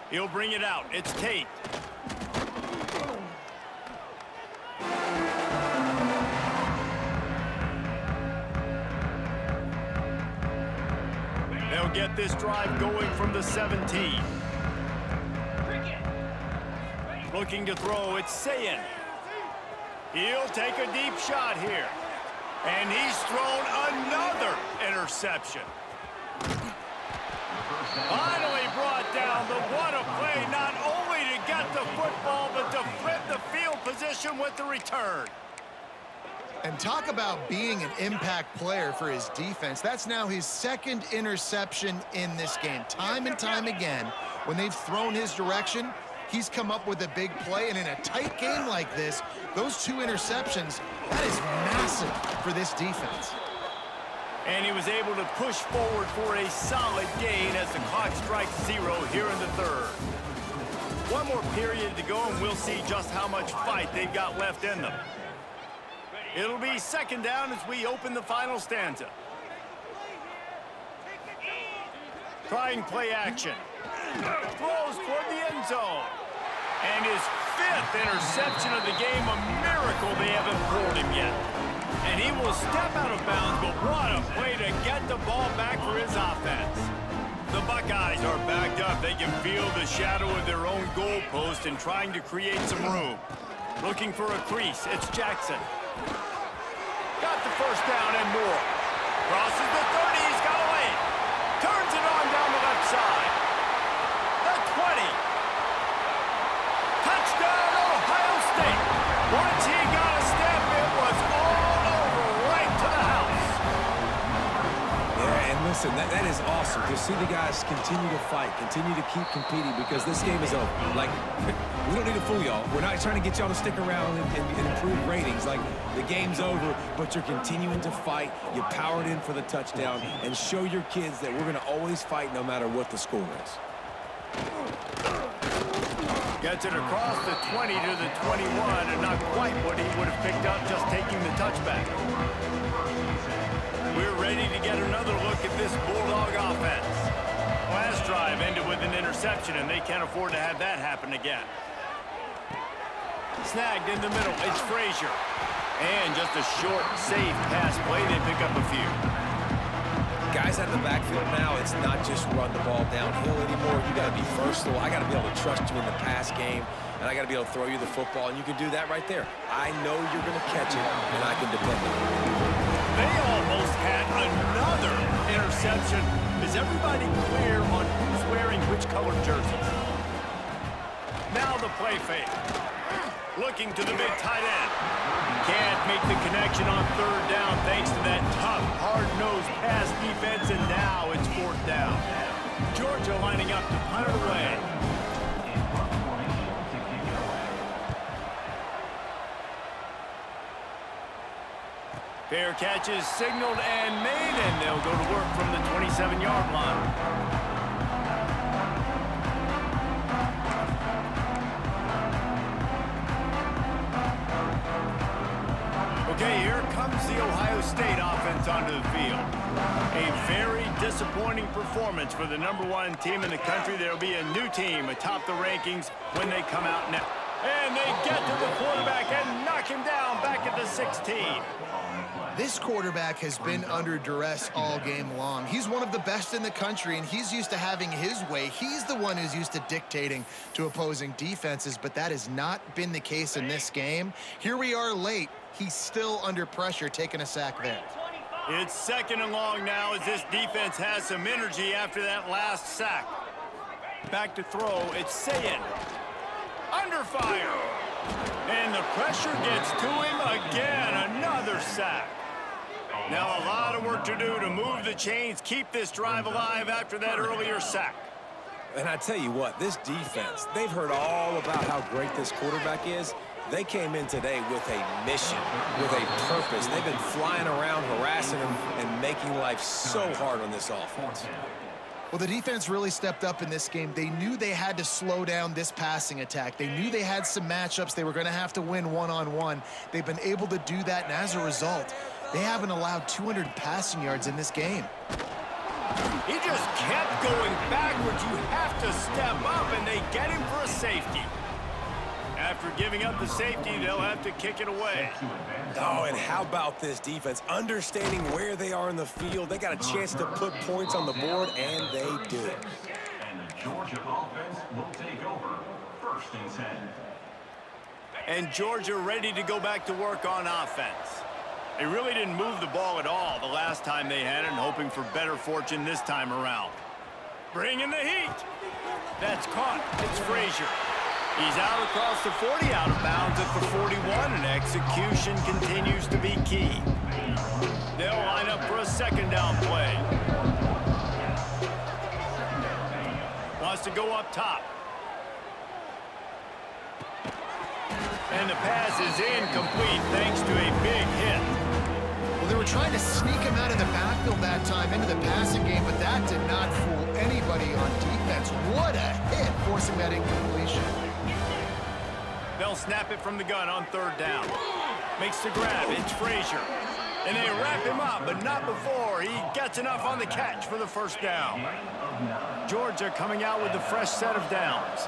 He'll bring it out. It's Tate. They'll get this drive going from the 17. Looking to throw, it's Sayin. He'll take a deep shot here. And he's thrown another interception. Finally brought down, but what a play, not only to get the football, but to flip the field position with the return. And talk about being an impact player for his defense. That's now his 2nd interception in this game. Time and time again, when they've thrown his direction, he's come up with a big play. And in a tight game like this, those 2 interceptions, that is massive for this defense. And he was able to push forward for a solid gain as the clock strikes 0 here in the 3rd. One more period to go, and we'll see just how much fight they've got left in them. It'll be 2nd down as we open the final stanza. Trying play action. Throws toward the end zone. And his 5th interception of the game, a miracle they haven't pulled him yet. And he will step out of bounds, but what a play to get the ball back for his offense. The Buckeyes are backed up. They can feel the shadow of their own goalpost and trying to create some room. Looking for a crease, it's Jackson. Got the 1st down and more. Crosses the 30, he's got a lane. Turns it on down the left side. The 20. Touchdown, Ohio State. Once he got a step, it was all over right Listen, that is awesome to see the guys continue to fight, continue to keep competing, because this game is over. Like, we don't need to fool y'all. We're not trying to get y'all to stick around and improve ratings. Like, the game's over, but you're continuing to fight. You powered in for the touchdown, and show your kids that we're going to always fight no matter what the score is. Gets it across the 20 to the 21, and not quite what he would have picked up just taking the touchback. We're ready to get another look at this Bulldog offense. Last drive ended with an interception, and they can't afford to have that happen again. Snagged in the middle, it's Frazier. And just a short, safe pass play, they pick up a few. Guys out of the backfield now, it's not just run the ball downhill anymore. You got to be versatile. I got to be able to trust you in the pass game, and I got to be able to throw you the football, and you can do that right there. I know you're going to catch it, and I can depend on it. They almost had another interception. Is everybody clear on who's wearing which colored jerseys? Now the play fake. Looking to the big tight end. Can't make the connection on third down thanks to that tough, hard-nosed pass defense, and now it's fourth down. Georgia lining up to punt it away. Fair catch is signaled and made, and they'll go to work from the 27-yard line. Okay, here comes the Ohio State offense onto the field. A very disappointing performance for the #1 team in the country. There'll be a new team atop the rankings when they come out next. And they get to the quarterback and knock him down back at the 16. This quarterback has been under duress all game long. He's one of the best in the country, and he's used to having his way. He's the one who's used to dictating to opposing defenses, but that has not been the case in this game. Here we are late. He's still under pressure, taking a sack there. It's second and long now as this defense has some energy after that last sack. Back to throw, it's Sayin. Under fire. And the pressure gets to him again. Another sack. Now a lot of work to do to move the chains, keep this drive alive after that earlier sack. And I tell you what, this defense, they've heard all about how great this quarterback is. They came in today with a mission, with a purpose. They've been flying around, harassing him, and making life so hard on this offense. Well, the defense really stepped up in this game. They knew they had to slow down this passing attack. They knew they had some matchups they were going to have to win one-on-one. They've been able to do that, and as a result, they haven't allowed 200 passing yards in this game. He just kept going backwards. You have to step up, and they get him for a safety. After giving up the safety, they'll have to kick it away. Oh, and how about this defense? Understanding where they are in the field. They got a chance to put points on the board, and they do. And the Georgia offense will take over 1st and 10. And Georgia ready to go back to work on offense. They really didn't move the ball at all the last time they had it, and hoping for better fortune this time around. Bringing the heat. That's caught. It's Frazier. He's out across the 40, out of bounds at the 41, and execution continues to be key. They'll line up for a second down play. Wants to go up top. And the pass is incomplete thanks to a big hit. Well, they were trying to sneak him out of the backfield that time into the passing game, but that did not fool anybody on defense. What a hit, forcing that incompletion. They'll snap it from the gun on third down. Makes the grab. It's Frazier. And they wrap him up, but not before he gets enough on the catch for the first down. Georgia coming out with a fresh set of downs.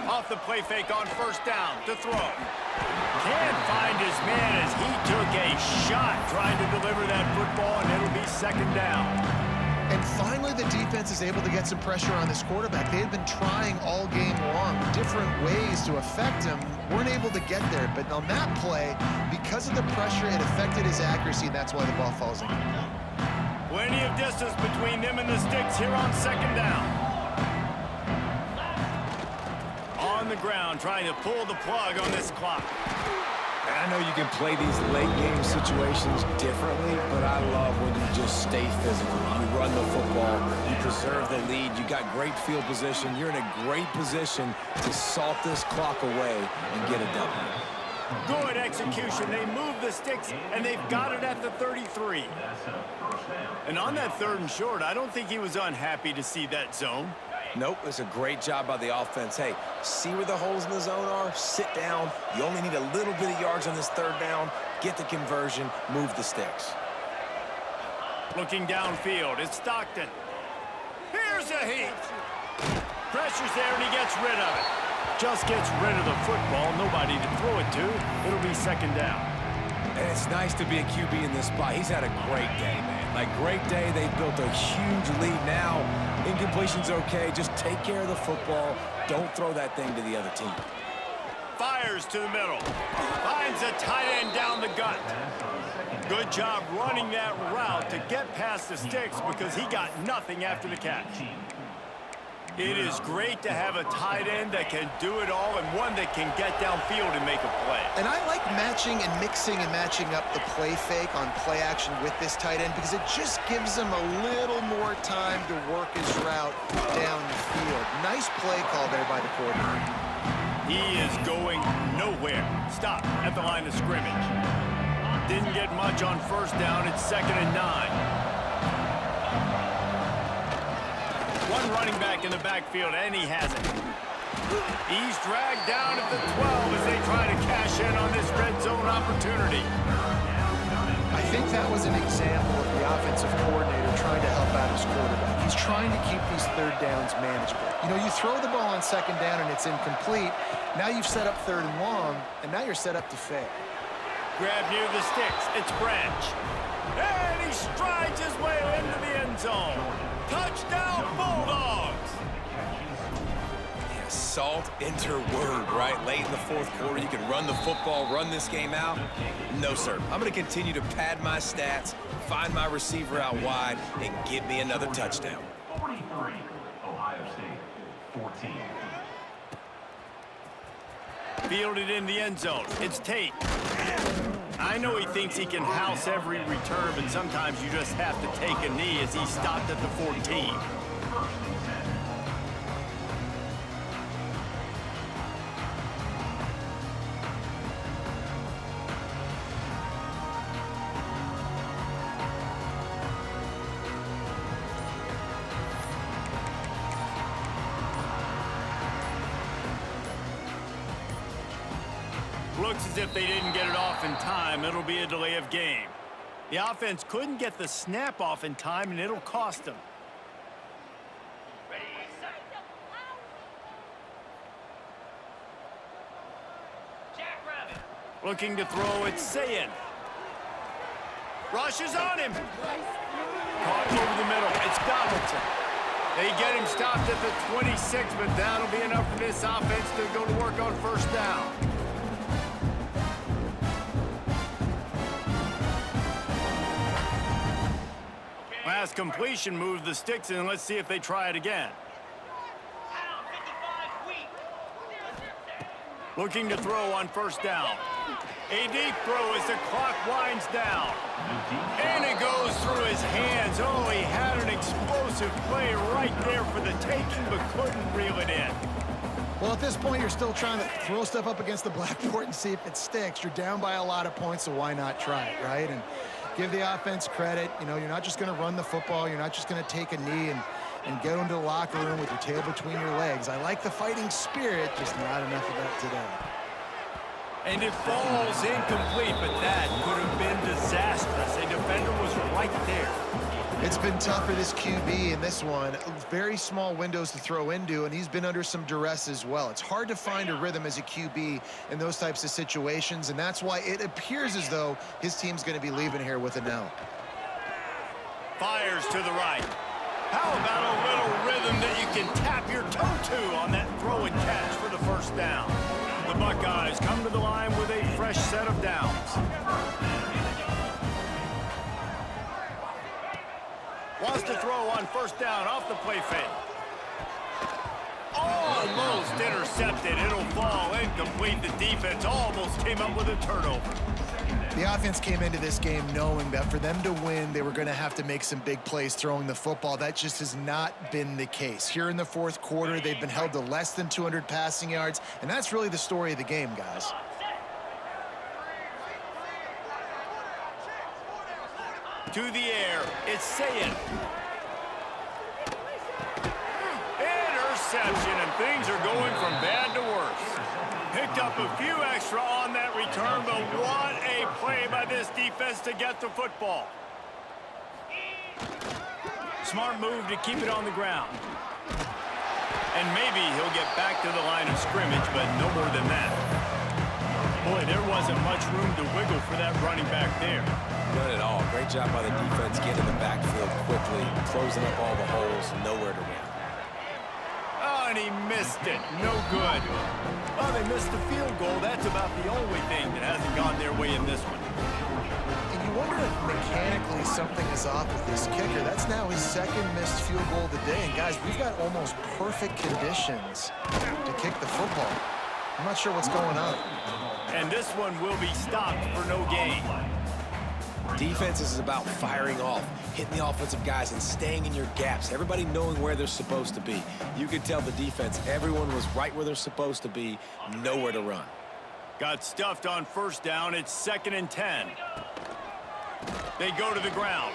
Off the play fake on first down to throw. Can't find his man as he took a shot trying to deliver that football, and it'll be second down. And finally, the defense is able to get some pressure on this quarterback. They had been trying all game long, different ways to affect him, weren't able to get there. But on that play, because of the pressure, it affected his accuracy, and that's why the ball falls in. Plenty of distance between them and the sticks here on second down. On the ground, trying to pull the plug on this clock. I know you can play these late game situations differently, but I love when you just stay physical. You run the football, you preserve the lead, you got great field position, you're in a great position to salt this clock away and get a W. Good execution. They move the sticks, and they've got it at the 33. And on that 3rd and short, I don't think he was unhappy to see that zone. Nope, it's a great job by the offense. Hey, see where the holes in the zone are? Sit down. You only need a little bit of yards on this 3rd down. Get the conversion. Move the sticks. Looking downfield, it's Stockton. Here's a heat. Pressure's there, and he gets rid of it. Just gets rid of the football. Nobody to throw it to. It'll be 2nd down. And it's nice to be a QB in this spot. He's had a great day, man. Like, great day. They've built a huge lead now. Incompletion's okay. Just take care of the football. Don't throw that thing to the other team. Fires to the middle. Finds a tight end down the gut. Good job running that route to get past the sticks because he got nothing after the catch. It is great to have a tight end that can do it all and one that can get downfield and make a play. And I like matching and mixing and matching up the play fake on play action with this tight end because it just gives him a little more time to work his route down the field. Nice play call there by the coordinator. He is going nowhere. Stop at the line of scrimmage. Didn't get much on 1st down. It's 2nd and 9. One running back in the backfield, and he has it. He's dragged down at the 12 as they try to cash in on this red zone opportunity. I think that was an example of the offensive coordinator trying to help out his quarterback. He's trying to keep these 3rd downs manageable. You know, you throw the ball on 2nd down and it's incomplete. Now you've set up 3rd and long, and now you're set up to fail. Grab near the sticks. It's Branch. And he strides his way into the end zone. Touchdown, Bulldogs! Yeah, salt enter word, right? Late in the 4th quarter, you can run the football, run this game out. No, sir. I'm going to continue to pad my stats, find my receiver out wide, and get me another touchdown. 43, Ohio State, 14. Fielded in the end zone. It's Tate. I know he thinks he can house every return, but sometimes you just have to take a knee as he stopped at the 14. Looks as if they didn't get it off in time. It'll be a delay of game. The offense couldn't get the snap off in time, and it'll cost them. Looking to throw, it's Sayin. Rushes on him. Caught over the middle. It's Donaldson. They get him stopped at the 26, but that'll be enough for this offense to go to work on 1st down. Last completion moved the sticks in. Let's see if they try it again. Looking to throw on 1st down. A deep throw as the clock winds down. And it goes through his hands. Oh, he had an explosive play right there for the taking, but couldn't reel it in. Well, at this point, you're still trying to throw stuff up against the blackboard and see if it sticks. You're down by a lot of points, so why not try it, right? And give the offense credit. You know, you're not just going to run the football. You're not just going to take a knee and go into the locker room with your tail between your legs. I like the fighting spirit, just not enough of that today. And it falls incomplete, but that could have been disastrous. A defender was right there. It's been tough for this QB in this one. Very small windows to throw into, and he's been under some duress as well. It's hard to find a rhythm as a QB in those types of situations, and that's why it appears as though his team's going to be leaving here with an L. Fires to the right. How about a little rhythm that you can tap your toe to on that throw and catch for the 1st down? The Buckeyes come to the line with a fresh set of downs. Wants to throw on 1st down off the play fake. Oh, almost intercepted. It'll fall incomplete. The defense almost came up with a turnover. The offense came into this game knowing that for them to win, they were going to have to make some big plays throwing the football. That just has not been the case. Here in the fourth quarter, they've been held to less than 200 passing yards, and that's really the story of the game, guys. To the air, it's Sayin. Interception, and things are going from bad to worse. Picked up a few extra on that return, but what a play by this defense to get the football. Smart move to keep it on the ground. And maybe he'll get back to the line of scrimmage, but no more than that. Boy, there wasn't much room to wiggle for that running back there. None at all. Great job by the defense getting in the backfield quickly, closing up all the holes, nowhere to run. Oh, and he missed it. No good. Well, they missed the field goal. That's about the only thing that hasn't gone their way in this one. And you wonder if mechanically something is off with this kicker. That's now his second missed field goal of the day. And, guys, we've got almost perfect conditions to kick the football. I'm not sure what's going on. And this one will be stopped for no gain. Defense is about firing off, hitting the offensive guys and staying in your gaps, everybody knowing where they're supposed to be. You could tell the defense, everyone was right where they're supposed to be, nowhere to run. Got stuffed on first down. It's 2nd and 10. They go to the ground.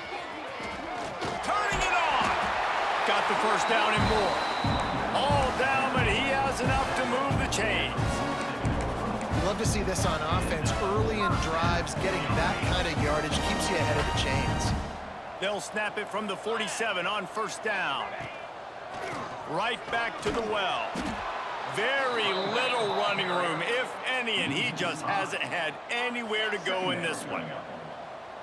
Turning it on. Got the first down and more. All down, but he has enough to move the chains. Love to see this on offense. Early in drives, getting that kind of yardage keeps you ahead of the chains. They'll snap it from the 47 on first down. Right back to the well. Very little running room, if any, and he just hasn't had anywhere to go in this one.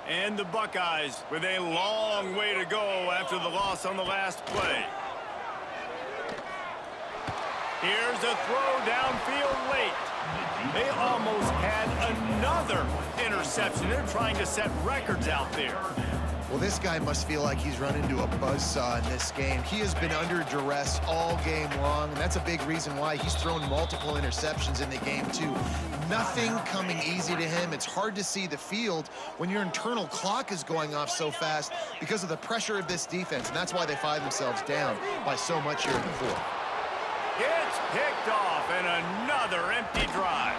And the Buckeyes with a long way to go after the loss on the last play. Here's a throw downfield late. They almost had another interception. They're trying to set records out there. Well, this guy must feel like he's run into a buzzsaw in this game. He has been under duress all game long, and that's a big reason why he's thrown multiple interceptions in the game, too. Nothing coming easy to him. It's hard to see the field when your internal clock is going off so fast because of the pressure of this defense, and that's why they find themselves down by so much here in the fourth. Gets picked off, and another empty drive.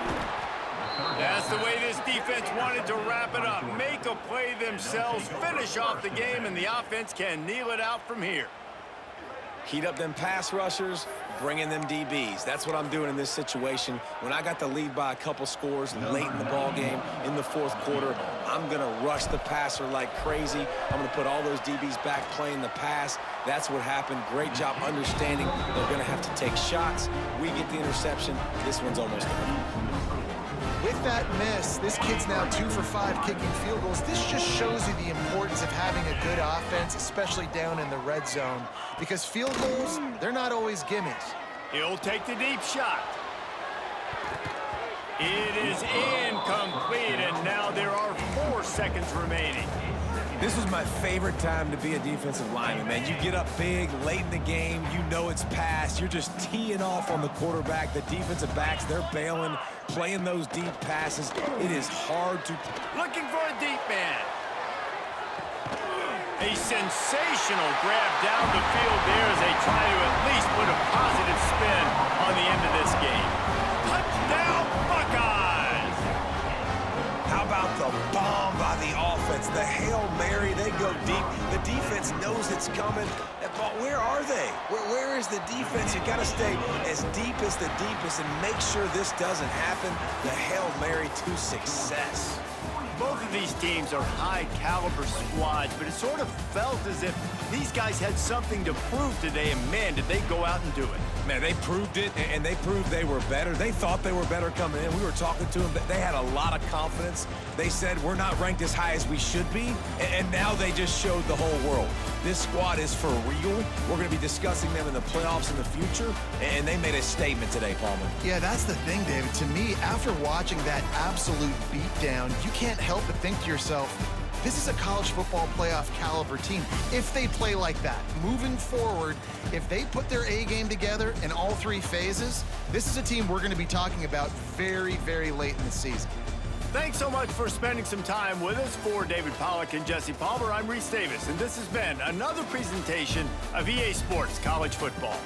That's the way this defense wanted to wrap it up. Make a play themselves, finish off the game, and the offense can kneel it out from here. Heat up them pass rushers, bring in them DBs. That's what I'm doing in this situation. When I got the lead by a couple scores late in the ball game, in the fourth quarter, I'm going to rush the passer like crazy. I'm going to put all those DBs back playing the pass. That's what happened. Great job understanding they're going to have to take shots. We get the interception. This one's almost done. With that miss, this kid's now 2 for 5 kicking field goals. This just shows you the importance of having a good offense, especially down in the red zone, because field goals, they're not always gimmies. He'll take the deep shot. It is incomplete, and now there are 4 seconds remaining. This was my favorite time to be a defensive lineman, man. You get up big, late in the game, you know it's past. You're just teeing off on the quarterback. The defensive backs, they're bailing, playing those deep passes. It is hard to... Looking for a deep man. A sensational grab down the field there as they try to at least put a positive spin on the end of this game. Touchdown, Buckeyes! How about the bomb by the offense? The Hail Mary, they go deep. The defense knows it's coming. But where are they? Where is the defense? You got to stay as deep as the deepest and make sure this doesn't happen. The Hail Mary to success. Both of these teams are high-caliber squads, but it sort of felt as if these guys had something to prove today, and man, did they go out and do it. Man, they proved it, and they proved they were better. They thought they were better coming in. We were talking to them. They had a lot of confidence. They said, we're not ranked as high as we should be, and now they just showed the whole world. This squad is for real. We're going to be discussing them in the playoffs in the future, and they made a statement today, Palmer. Yeah, that's the thing, David. To me, after watching that absolute beatdown, you can't help but think to yourself, this is a college football playoff caliber team. If they play like that, moving forward, if they put their A game together, in all three phases, this is a team we're going to be talking about very, very late in the season. Thanks so much for spending some time with us. For David Pollack and Jesse Palmer, I'm Reese Davis, and this has been another presentation of EA Sports College Football.